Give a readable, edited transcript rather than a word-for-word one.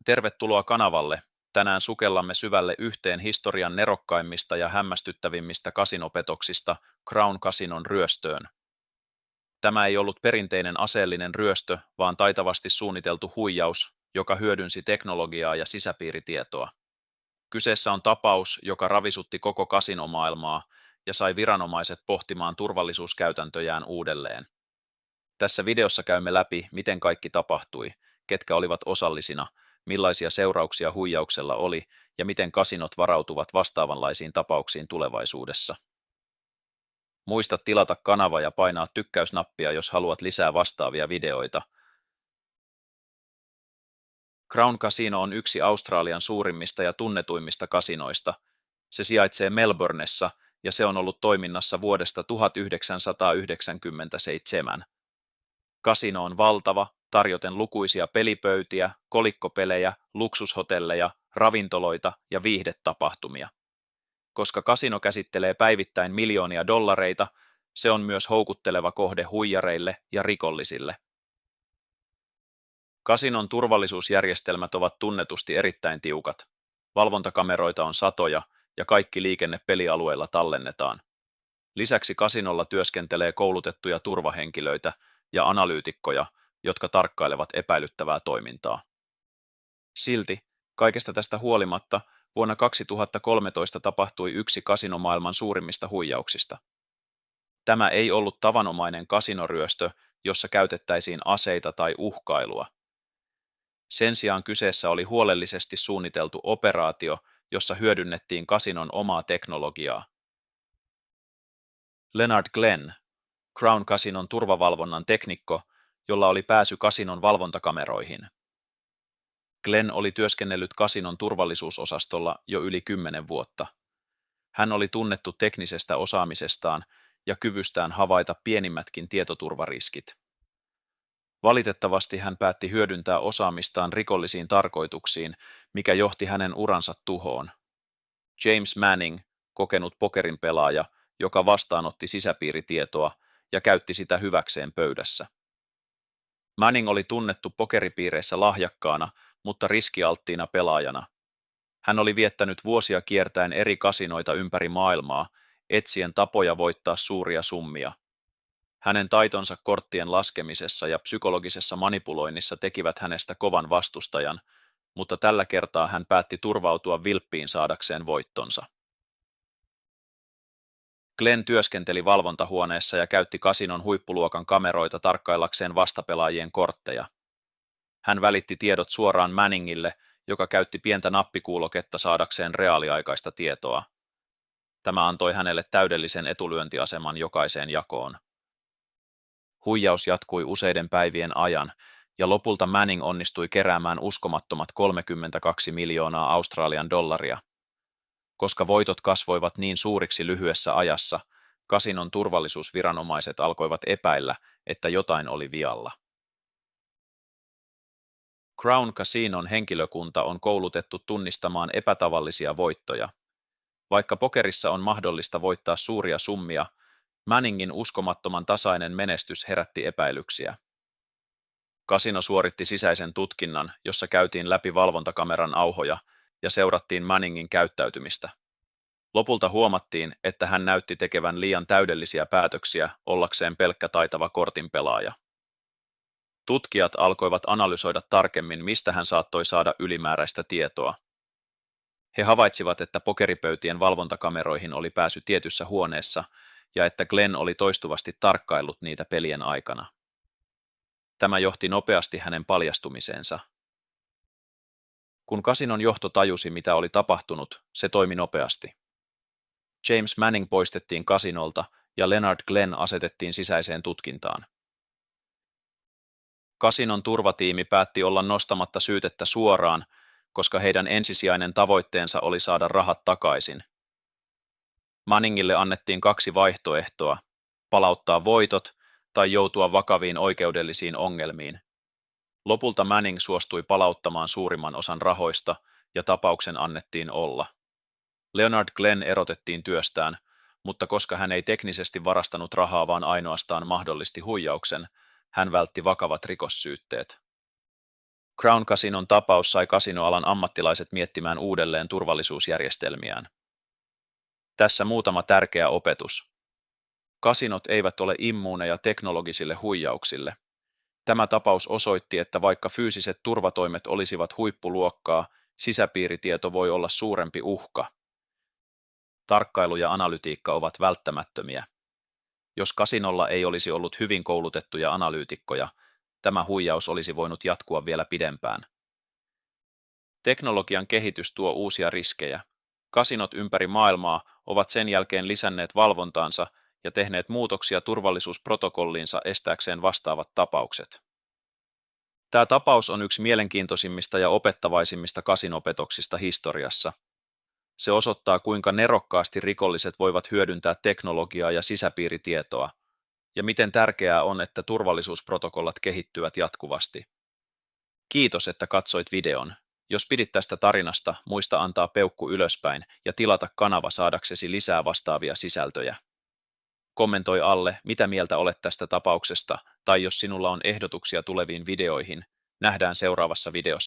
Tervetuloa kanavalle. Tänään sukellamme syvälle yhteen historian nerokkaimmista ja hämmästyttävimmistä kasinopetoksista, Crown Casinon ryöstöön. Tämä ei ollut perinteinen aseellinen ryöstö, vaan taitavasti suunniteltu huijaus, joka hyödynsi teknologiaa ja sisäpiiritietoa. Kyseessä on tapaus, joka ravisutti koko kasinomaailmaa ja sai viranomaiset pohtimaan turvallisuuskäytäntöjään uudelleen. Tässä videossa käymme läpi, miten kaikki tapahtui, ketkä olivat osallisina, millaisia seurauksia huijauksella oli ja miten kasinot varautuvat vastaavanlaisiin tapauksiin tulevaisuudessa. Muista tilata kanava ja painaa tykkäysnappia, jos haluat lisää vastaavia videoita. Crown Casino on yksi Australian suurimmista ja tunnetuimmista kasinoista. Se sijaitsee Melbournessa ja se on ollut toiminnassa vuodesta 1997. Kasino on valtava, tarjoten lukuisia pelipöytiä, kolikkopelejä, luksushotelleja, ravintoloita ja viihdetapahtumia. Koska kasino käsittelee päivittäin miljoonia dollareita, se on myös houkutteleva kohde huijareille ja rikollisille. Kasinon turvallisuusjärjestelmät ovat tunnetusti erittäin tiukat. Valvontakameroita on satoja ja kaikki liikenne pelialueilla tallennetaan. Lisäksi kasinolla työskentelee koulutettuja turvahenkilöitä ja analyytikkoja, jotka tarkkailevat epäilyttävää toimintaa. Silti, kaikesta tästä huolimatta, vuonna 2013 tapahtui yksi kasinomaailman suurimmista huijauksista. Tämä ei ollut tavanomainen kasinoryöstö, jossa käytettäisiin aseita tai uhkailua. Sen sijaan kyseessä oli huolellisesti suunniteltu operaatio, jossa hyödynnettiin kasinon omaa teknologiaa. Leonard Glenn, Crown Casinon turvavalvonnan teknikko, jolla oli pääsy kasinon valvontakameroihin. Glenn oli työskennellyt kasinon turvallisuusosastolla jo yli 10 vuotta. Hän oli tunnettu teknisestä osaamisestaan ja kyvystään havaita pienimmätkin tietoturvariskit. Valitettavasti hän päätti hyödyntää osaamistaan rikollisiin tarkoituksiin, mikä johti hänen uransa tuhoon. James Manning, kokenut pokerin pelaaja, joka vastaanotti sisäpiiritietoa ja käytti sitä hyväkseen pöydässä. Manning oli tunnettu pokeripiireissä lahjakkaana, mutta riskialttiina pelaajana. Hän oli viettänyt vuosia kiertäen eri kasinoita ympäri maailmaa, etsien tapoja voittaa suuria summia. Hänen taitonsa korttien laskemisessa ja psykologisessa manipuloinnissa tekivät hänestä kovan vastustajan, mutta tällä kertaa hän päätti turvautua vilppiin saadakseen voittonsa. Glenn työskenteli valvontahuoneessa ja käytti kasinon huippuluokan kameroita tarkkaillakseen vastapelaajien kortteja. Hän välitti tiedot suoraan Manningille, joka käytti pientä nappikuuloketta saadakseen reaaliaikaista tietoa. Tämä antoi hänelle täydellisen etulyöntiaseman jokaiseen jakoon. Huijaus jatkui useiden päivien ajan, ja lopulta Manning onnistui keräämään uskomattomat 32 miljoonaa Australian dollaria. Koska voitot kasvoivat niin suuriksi lyhyessä ajassa, kasinon turvallisuusviranomaiset alkoivat epäillä, että jotain oli vialla. Crown Casinon henkilökunta on koulutettu tunnistamaan epätavallisia voittoja. Vaikka pokerissa on mahdollista voittaa suuria summia, Manningin uskomattoman tasainen menestys herätti epäilyksiä. Kasino suoritti sisäisen tutkinnan, jossa käytiin läpi valvontakameran auhoja ja seurattiin Manningin käyttäytymistä. Lopulta huomattiin, että hän näytti tekevän liian täydellisiä päätöksiä ollakseen pelkkä taitava kortinpelaaja. Tutkijat alkoivat analysoida tarkemmin, mistä hän saattoi saada ylimääräistä tietoa. He havaitsivat, että pokeripöytien valvontakameroihin oli pääsy tietyssä huoneessa ja että Glenn oli toistuvasti tarkkaillut niitä pelien aikana. Tämä johti nopeasti hänen paljastumiseensa. Kun kasinon johto tajusi, mitä oli tapahtunut, se toimi nopeasti. James Manning poistettiin kasinolta ja Leonard Glenn asetettiin sisäiseen tutkintaan. Kasinon turvatiimi päätti olla nostamatta syytettä suoraan, koska heidän ensisijainen tavoitteensa oli saada rahat takaisin. Manningille annettiin 2 vaihtoehtoa, palauttaa voitot tai joutua vakaviin oikeudellisiin ongelmiin. Lopulta Manning suostui palauttamaan suurimman osan rahoista ja tapauksen annettiin olla. Leonard Glenn erotettiin työstään, mutta koska hän ei teknisesti varastanut rahaa vaan ainoastaan mahdollisti huijauksen, hän vältti vakavat rikossyytteet. Crown Casinon tapaus sai kasinoalan ammattilaiset miettimään uudelleen turvallisuusjärjestelmiään. Tässä muutama tärkeä opetus. Kasinot eivät ole immuuneja teknologisille huijauksille. Tämä tapaus osoitti, että vaikka fyysiset turvatoimet olisivat huippuluokkaa, sisäpiiritieto voi olla suurempi uhka. Tarkkailu ja analytiikka ovat välttämättömiä. Jos kasinolla ei olisi ollut hyvin koulutettuja analyytikkoja, tämä huijaus olisi voinut jatkua vielä pidempään. Teknologian kehitys tuo uusia riskejä. Kasinot ympäri maailmaa ovat sen jälkeen lisänneet valvontaansa ja tehneet muutoksia turvallisuusprotokolliinsa estääkseen vastaavat tapaukset. Tämä tapaus on yksi mielenkiintoisimmista ja opettavaisimmista kasinopetoksista historiassa. Se osoittaa, kuinka nerokkaasti rikolliset voivat hyödyntää teknologiaa ja sisäpiiritietoa, ja miten tärkeää on, että turvallisuusprotokollat kehittyvät jatkuvasti. Kiitos, että katsoit videon. Jos pidit tästä tarinasta, muista antaa peukku ylöspäin ja tilata kanava saadaksesi lisää vastaavia sisältöjä. Kommentoi alle, mitä mieltä olet tästä tapauksesta, tai jos sinulla on ehdotuksia tuleviin videoihin, nähdään seuraavassa videossa.